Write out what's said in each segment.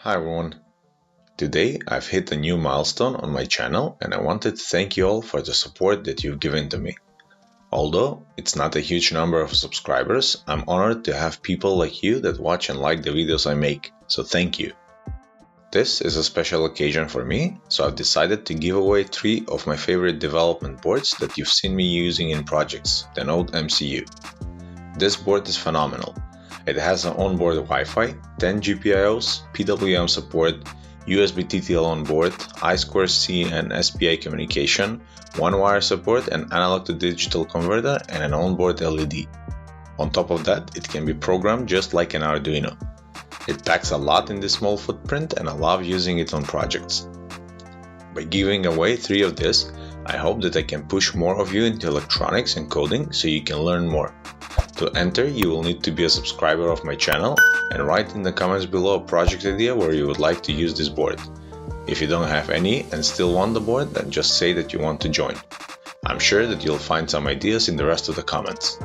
Hi everyone. Today I've hit a new milestone on my channel and I wanted to thank you all for the support that you've given to me. Although it's not a huge number of subscribers, I'm honored to have people like you that watch and like the videos I make, so thank you. This is a special occasion for me, so I've decided to give away 3 of my favorite development boards that you've seen me using in projects, the Node MCU. This board is phenomenal. It has an onboard Wi-Fi, 10 GPIOs, PWM support, USB TTL on board, I2C and SPI communication, one-wire support, an analog-to-digital converter, and an onboard LED. On top of that, it can be programmed just like an Arduino. It packs a lot in this small footprint and I love using it on projects. By giving away 3 of this, I hope that I can push more of you into electronics and coding so you can learn more. To enter, you will need to be a subscriber of my channel and write in the comments below a project idea where you would like to use this board. If you don't have any and still want the board, then just say that you want to join. I'm sure that you'll find some ideas in the rest of the comments.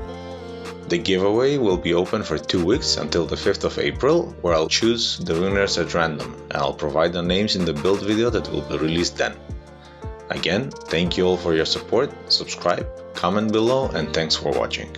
The giveaway will be open for 2 weeks until the 5th of April, where I'll choose the winners at random and I'll provide the names in the build video that will be released then. Again, thank you all for your support, subscribe, comment below, and thanks for watching.